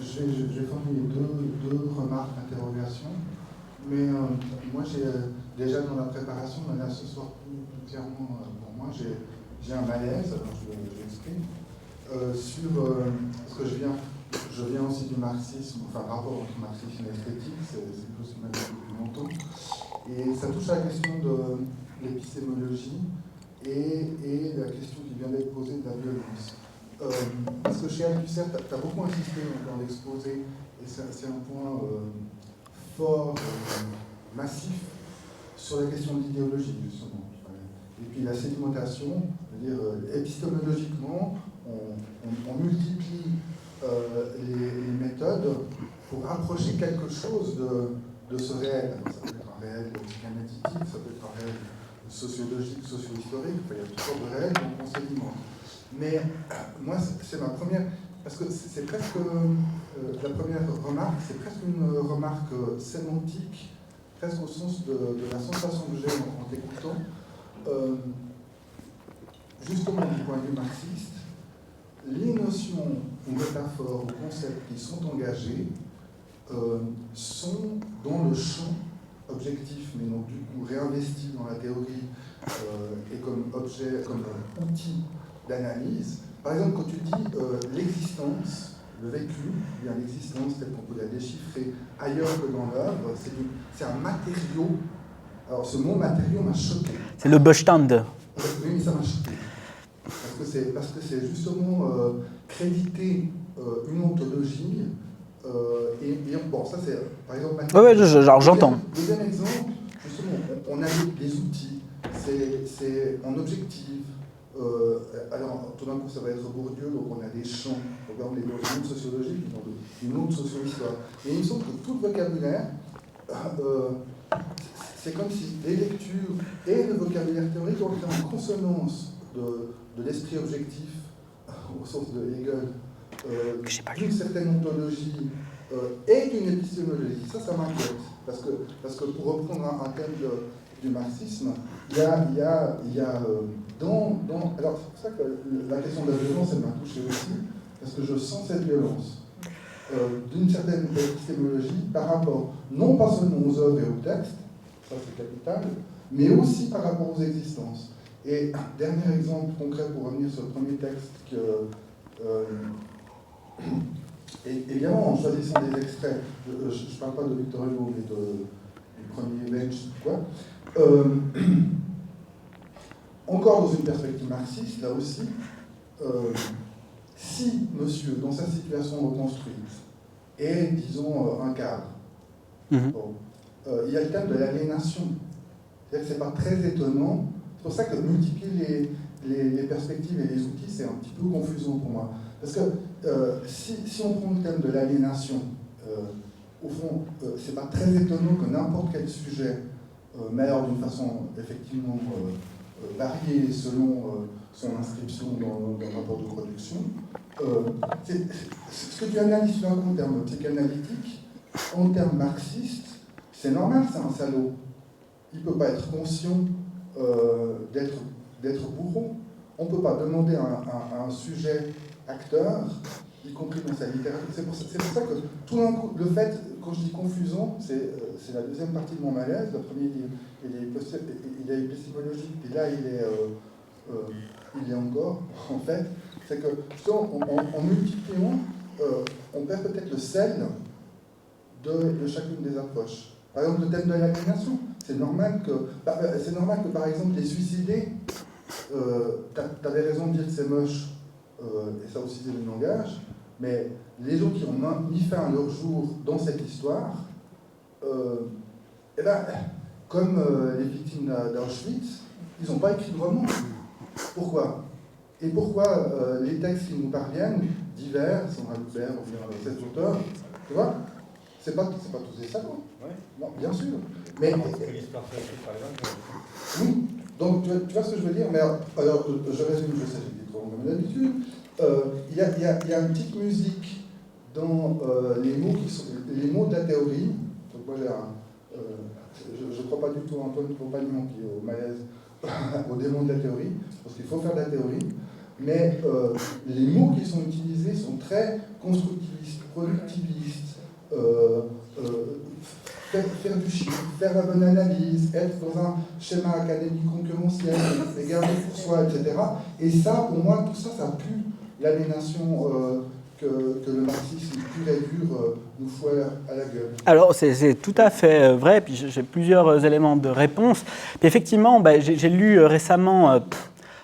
Je vais formuler deux remarques d'interrogation, mais moi j'ai déjà dans la préparation, mais là ce soir plus clairement pour moi, j'ai un malaise, alors je l'exprime, parce que je viens aussi du marxisme, enfin rapport entre marxisme et esthétique, c'est quelque chose qui m'a dit depuis longtemps, et ça touche à la question de l'épistémologie et la question qui vient d'être posée de la violence. Parce que chez Althusser, tu as beaucoup insisté dans l'exposé, et c'est un point fort, massif, sur la question de l'idéologie, justement. Et puis la sédimentation, c'est-à-dire épistémologiquement, on multiplie les méthodes pour approcher quelque chose de ce réel. Ça peut être un réel psychanalytique, ça peut être un réel sociologique, socio-historique, il y a toutes sortes de réels, donc on sédimente. Mais moi, c'est ma première, parce que c'est presque, la première remarque, c'est presque une remarque sémantique, presque au sens de la sensation que j'ai en t'écoutant. Justement, du point de vue marxiste, les notions ou métaphores ou concepts qui sont engagés sont dans le champ objectif, mais donc du coup réinvestis dans la théorie et comme objet, comme outil d'analyse. Par exemple, quand tu dis l'existence, le vécu, bien l'existence telle qu'on peut la déchiffrer ailleurs que dans l'œuvre, c'est un matériau. Alors ce mot matériau m'a choqué. C'est le Bestand. Oui, mais ça m'a choqué. Parce que c'est justement créditer une ontologie. Bon, ça c'est par exemple. Oui, j'entends. Deuxième exemple, justement, on a des outils, c'est en objectif. Alors, tout d'un coup, ça va être Bourdieu, donc on a des champs, par exemple, les notions sociologiques, une autre socio-histoire. Et il me semble que tout le vocabulaire, c'est comme si les lectures et le vocabulaire théorique entraient en consonance de l'esprit objectif, au sens de Hegel, d'une certaine ontologie et d'une épistémologie. Ça m'inquiète. Parce que pour reprendre un thème du marxisme, il y a alors c'est pour ça que la question de la violence, elle m'a touché aussi, parce que je sens cette violence d'une certaine épistémologie par rapport, non pas seulement aux œuvres et aux textes, ça c'est capital, mais aussi par rapport aux existences. Et un dernier exemple concret pour revenir sur le premier texte et évidemment, en choisissant des extraits, je ne parle pas de Victor Hugo, mais du premier Bench, quoi. Encore dans une perspective marxiste, là aussi, si monsieur, dans sa situation reconstruite, est, disons, un cadre, bon, il y a le thème de l'aliénation. C'est-à-dire que ce n'est pas très étonnant. C'est pour ça que multiplier les perspectives et les outils, c'est un petit peu confusant pour moi. Parce que si on prend le thème de l'aliénation, au fond, c'est pas très étonnant que n'importe quel sujet, mais alors d'une façon effectivement variée selon son inscription dans le rapport de production, ce que tu analyses d'un coup en termes psychanalytiques, en termes marxistes, c'est normal, c'est un salaud. Il ne peut pas être conscient d'être bourreau. On ne peut pas demander à un sujet acteur, y compris dans sa littérature. C'est pour ça que tout d'un coup, le fait, quand je dis confusant, c'est la deuxième partie de mon malaise. La première, il est épistémologique, et là, il est encore, en fait. C'est que, en multipliant, on perd peut-être le sel de chacune des approches. Par exemple, le thème de l'aliénation, c'est normal que, par exemple, les suicidés, tu avais raison de dire que c'est moche, et ça aussi c'est le langage, mais les gens qui ont mis fin à leur jour dans cette histoire, eh ben, comme les victimes d'Auschwitz, ils n'ont pas écrit de roman. Pourquoi ? Et pourquoi les textes qui nous parviennent, divers, Sandra Loubert, ou bien cet auteur, tu vois, c'est pas tous des salauds. Ouais. Non, bien sûr. Mais l'histoire soit écrite par les vainqueurs. oui, donc tu vois ce que je veux dire, mais alors je résume, je sais, j'ai dit trop long comme d'habitude. Il y a une petite musique dans les mots de la théorie. Donc moi je ne crois pas du tout à Antoine Compagnon qui est au malaise, au démon de la théorie, parce qu'il faut faire de la théorie. mais les mots qui sont utilisés sont très constructivistes, productivistes, faire du chiffre, faire la bonne analyse, être dans un schéma académique concurrentiel, et garder pour soi, etc. Et ça, pour moi, tout ça, ça pue l'aliénation que le marxisme pur et dur nous fout à la gueule. Alors, c'est tout à fait vrai, puis j'ai plusieurs éléments de réponse. Puis effectivement, j'ai lu récemment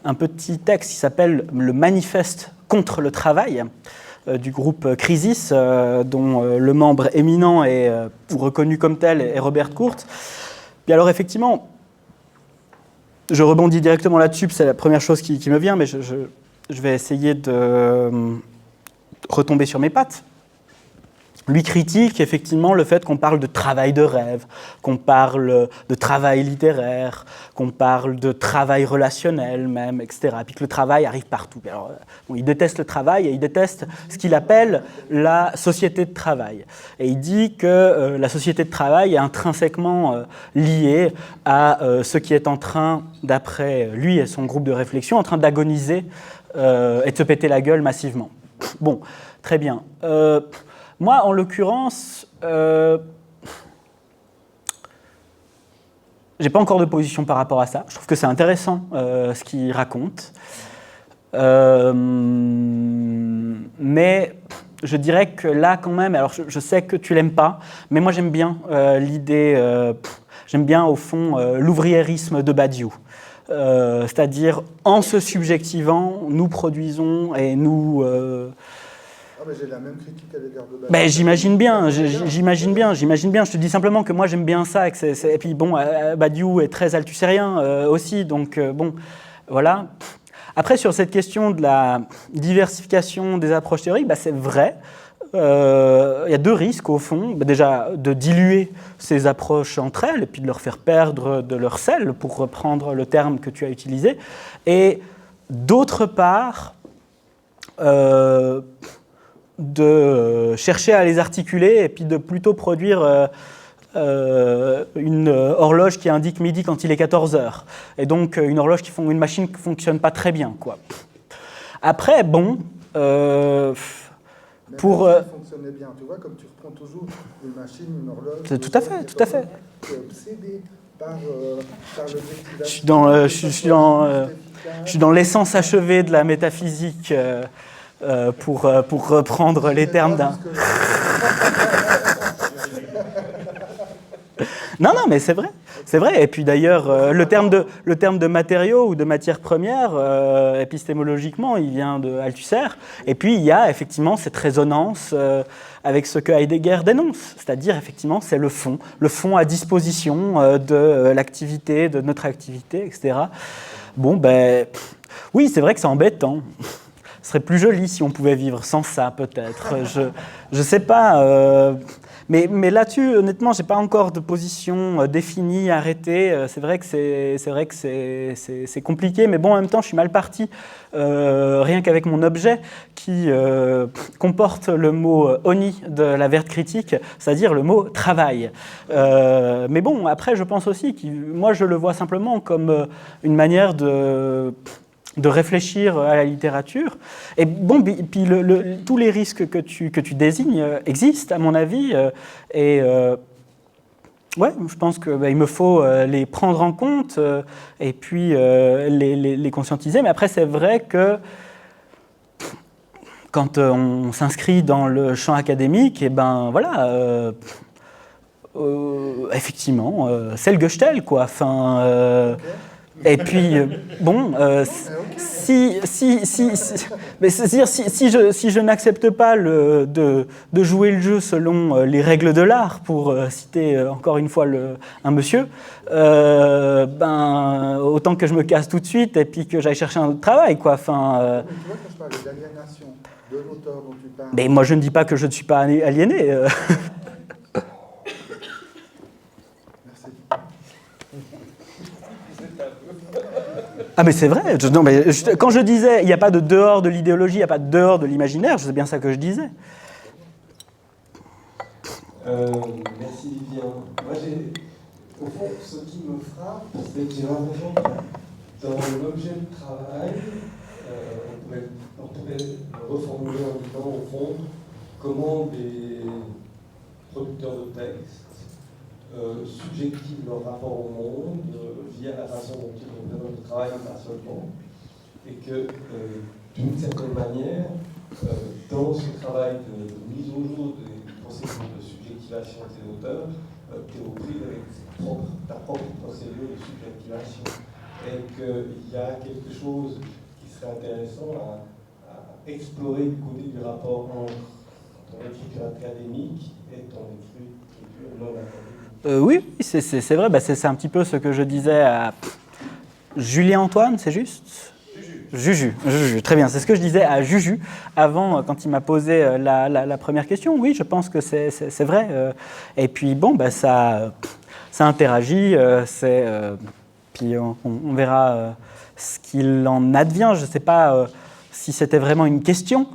un petit texte qui s'appelle « Le manifeste contre le travail », du groupe Crisis, dont le membre éminent ou reconnu comme tel est Robert Kurz. Puis alors effectivement, je rebondis directement là-dessus, c'est la première chose qui me vient, mais je vais essayer de retomber sur mes pattes. Lui critique effectivement le fait qu'on parle de travail de rêve, qu'on parle de travail littéraire, qu'on parle de travail relationnel même, etc. Puis que le travail arrive partout. Alors, bon, il déteste le travail et il déteste ce qu'il appelle la société de travail. Et il dit que la société de travail est intrinsèquement liée à ce qui est en train, d'après lui et son groupe de réflexion, en train d'agoniser et de se péter la gueule massivement. Bon, très bien. Moi, en l'occurrence, j'ai pas encore de position par rapport à ça. Je trouve que c'est intéressant ce qu'il raconte. Mais je dirais que là, quand même, alors je sais que tu l'aimes pas, mais moi j'aime bien l'idée, j'aime bien au fond l'ouvriérisme de Badiou. C'est-à-dire, en se subjectivant, nous produisons et nous... Ah ben j'ai la même critique à l'égard de Badiou. Ben, j'imagine bien. Je te dis simplement que moi j'aime bien ça. Et puis bon, Badiou est très althusserien aussi, donc bon, voilà. Après, sur cette question de la diversification des approches théoriques, ben, c'est vrai. Il y a deux risques au fond. Ben, déjà, de diluer ces approches entre elles et puis de leur faire perdre de leur sel, pour reprendre le terme que tu as utilisé. Et d'autre part, de chercher à les articuler et puis de plutôt produire une horloge qui indique midi quand il est 14h. Et donc une machine qui ne fonctionne pas très bien, quoi. Après, bon... pour... ça fonctionnait bien, tu vois, comme tu reprends toujours une machine, une horloge... Tout à fait. Tu es obsédé par l'objectivation... Je suis dans l'essence achevée de la métaphysique... pour reprendre les termes d'un... Non, mais c'est vrai. Et puis d'ailleurs, le terme de matériaux ou de matières premières, épistémologiquement, il vient de Althusser. Et puis il y a effectivement cette résonance avec ce que Heidegger dénonce. C'est-à-dire, effectivement, c'est le fond à disposition de l'activité, de notre activité, etc. Bon, ben, oui, c'est vrai que c'est embêtant. Ce serait plus joli si on pouvait vivre sans ça, peut-être. Je sais pas. Mais là-dessus, honnêtement, j'ai pas encore de position définie, arrêtée. C'est vrai que c'est compliqué, mais bon, en même temps, je suis mal parti. Rien qu'avec mon objet qui comporte le mot oni de la verte critique, c'est-à-dire le mot travail. Mais bon, après, je pense aussi que moi, je le vois simplement comme une manière de réfléchir à la littérature. Et bon, puis tous les risques que tu désignes existent, à mon avis, ouais, je pense qu'il me faut les prendre en compte et puis les conscientiser. Mais après, c'est vrai que quand on s'inscrit dans le champ académique, et ben voilà, effectivement, c'est le Gestell, quoi. Enfin... Et puis, bon, si je n'accepte pas de jouer le jeu selon les règles de l'art, pour citer encore une fois un monsieur, ben, autant que je me casse tout de suite et puis que j'aille chercher un autre travail, quoi. Enfin, tu vois, quand je parlais d'aliénation de l'auteur dont tu parles... Mais moi, je ne dis pas que je ne suis pas aliéné. Ah mais c'est vrai, quand je disais il n'y a pas de dehors de l'idéologie, il n'y a pas de dehors de l'imaginaire, c'est bien ça que je disais. Merci Vivien. Moi au fond, ce qui me frappe, c'est que j'ai l'impression que dans l'objet de travail, on pourrait reformuler en disant, au fond, comment des producteurs de textes subjectivent leur rapport au monde via la façon dont ils représentent le travail, pas seulement, et que, d'une certaine manière, dans ce travail de mise au jour des procédures de subjectivation de ces auteurs, théorie avec ta propre procédure de subjectivation, et qu'il y a quelque chose qui serait intéressant à explorer du côté du rapport entre ton écriture académique et ton écriture non académique. Oui, c'est vrai, bah, c'est un petit peu ce que je disais à Julien Antoine, c'est juste ? Juju, très bien, c'est ce que je disais à Juju avant, quand il m'a posé la première question. Oui, je pense que c'est vrai. Et puis bon, bah, ça interagit, puis on verra ce qu'il en advient. Je ne sais pas si c'était vraiment une question.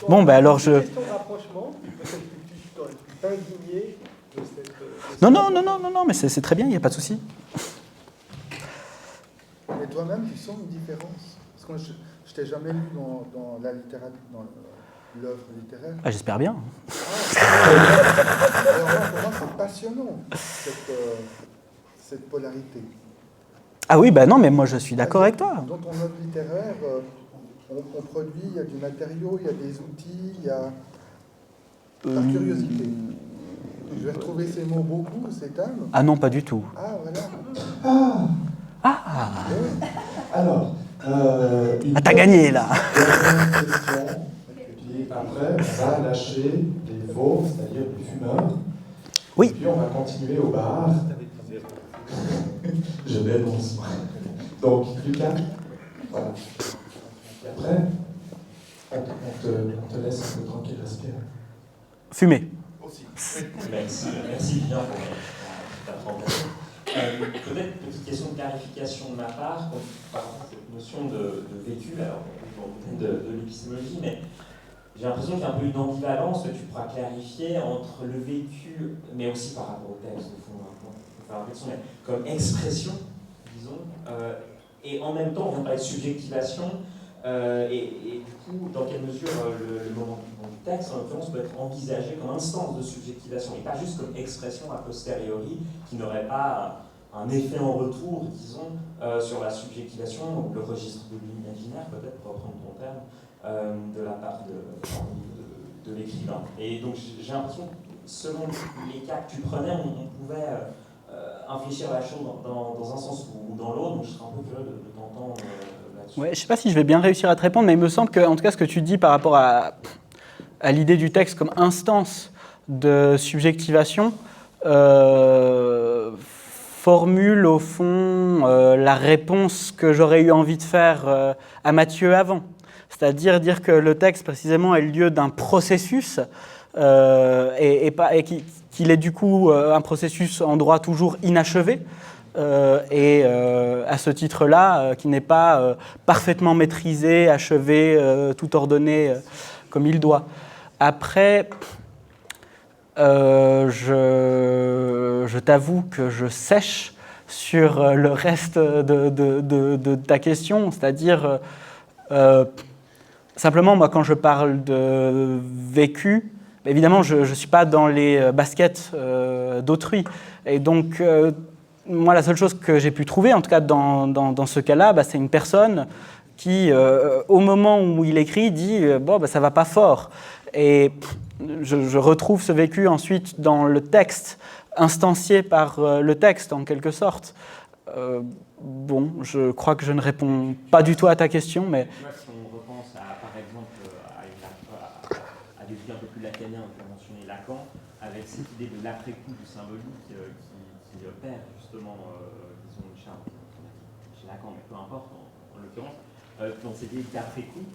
Bon, bah alors je... Une question de rapprochement, peut-être que tu t'aurais pu t'indigner de cette... Non, mais c'est très bien, il n'y a pas de souci. Et toi-même, tu sens une différence? Parce que moi, je t'ai jamais lu dans la littérature, dans l'œuvre littéraire. Ah, j'espère bien. Alors, pour moi, c'est passionnant, cette polarité. Ah oui, bah non, mais moi je suis d'accord avec toi. Dans ton œuvre littéraire, on produit, il y a du matériau, il y a des outils, il y a... Par curiosité. Je vais retrouver ces mots beaucoup, ces termes. Ah non, pas du tout. Ah, voilà. Ah, Alors, t'as gagné là. dernière question, et puis après, on va lâcher les faux, c'est-à-dire les fumeurs. Oui. Et puis on va continuer au bar. Je dénonce. Donc, Lucas, voilà. Et après, on te laisse un peu tranquille respirer. Fumer. Merci bien pour ta présentation. Peut-être une petite question de clarification de ma part par rapport à cette notion de vécu, alors on peut de l'épistémologie, mais j'ai l'impression qu'il y a un peu une ambivalence que tu pourras clarifier entre le vécu, mais aussi par rapport au texte, au fond, on peut faire réflexion, mais comme expression, disons, et en même temps, on vient de parler de subjectivation, et du coup, dans quelle mesure le moment du texte, en l'occurrence, peut être envisagé comme instance de subjectivation, et pas juste comme expression a posteriori, qui n'aurait pas un effet en retour, disons, sur la subjectivation, ou le registre de l'imaginaire, peut-être, pour reprendre ton terme, de la part de l'écrivain. Et donc, j'ai l'impression que, selon les cas que tu prenais, on pouvait infléchir la chose dans un sens ou dans l'autre, donc je serais un peu curieux de t'entendre là-dessus. Ouais, je ne sais pas si je vais bien réussir à te répondre, mais il me semble que, en tout cas, ce que tu dis par rapport à l'idée du texte comme instance de subjectivation formule, au fond, la réponse que j'aurais eu envie de faire à Mathieu avant. C'est-à-dire dire que le texte, précisément, est le lieu d'un processus et qu'il est du coup un processus en droit toujours inachevé. Et à ce titre-là, qui n'est pas parfaitement maîtrisé, achevé, tout ordonné comme il doit. Après, je t'avoue que je sèche sur le reste de ta question, c'est-à-dire simplement, moi, quand je parle de vécu, évidemment, je ne suis pas dans les baskets d'autrui, et donc moi, la seule chose que j'ai pu trouver, en tout cas dans ce cas-là, c'est une personne qui, au moment où il écrit, dit bon, ça va pas fort. Et je retrouve ce vécu ensuite dans le texte, instancié par le texte en quelque sorte. Bon, je crois que je ne réponds pas du tout à ta question, mais... Si on repense par exemple à des idées un peu plus lacaniens, on peut mentionner Lacan, avec cette idée de l'après-coup du symbolique qui opère justement, disons, chez Lacan, mais peu importe en l'occurrence, dans cette idée d'après-coup.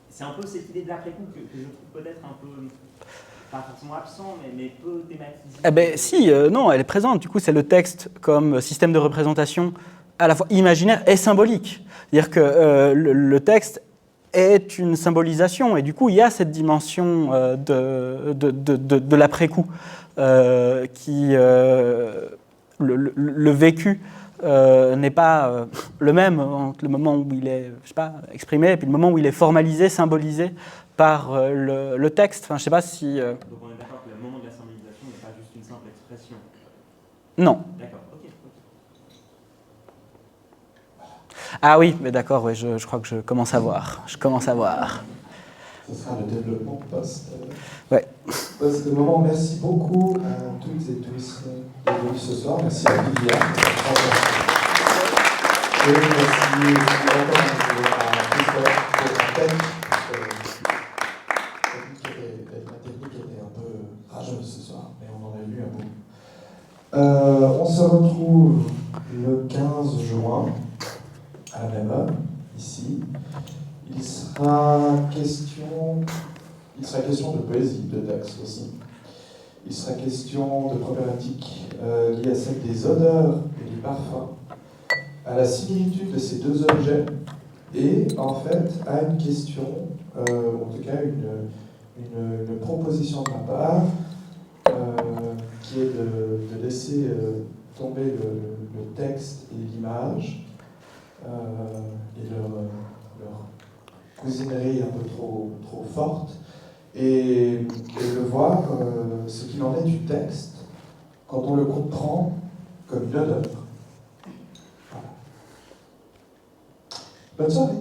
C'est un peu cette idée de l'après-coup que je trouve peut-être un peu, pas forcément absent, mais peu thématisée. Eh bien, si, non, elle est présente. Du coup, c'est le texte comme système de représentation à la fois imaginaire et symbolique. C'est-à-dire que le texte est une symbolisation, et du coup, il y a cette dimension de l'après-coup qui... le vécu n'est pas le même entre le moment où il est, je sais pas, exprimé et puis le moment où il est formalisé, symbolisé par le texte. Enfin, je sais pas si... Donc on est d'accord que le moment de la symbolisation n'est pas juste une simple expression. Non. D'accord, ok. Ah oui, mais d'accord, ouais, je crois que je commence à voir. Je commence à voir. Ce sera le développement post. Ouais. Post moment. Merci beaucoup à toutes et tous d'être venus ce soir. Merci à Viviane. Et merci encore à Christophe pour la technique. La technique était un peu rageuse ce soir, mais on en a vu un bout. On se retrouve le 15 juin à la même heure, ici. Il sera question de poésie, de texte aussi. Il sera question de problématiques liées à celle des odeurs et des parfums, à la similitude de ces deux objets, et en fait à une question, en tout cas une proposition de ma part, qui est de laisser tomber le texte et l'image, et leur cousinerie un peu trop forte, et de voir ce qu'il en est du texte quand on le comprend comme une odeur. Voilà. Bonne soirée.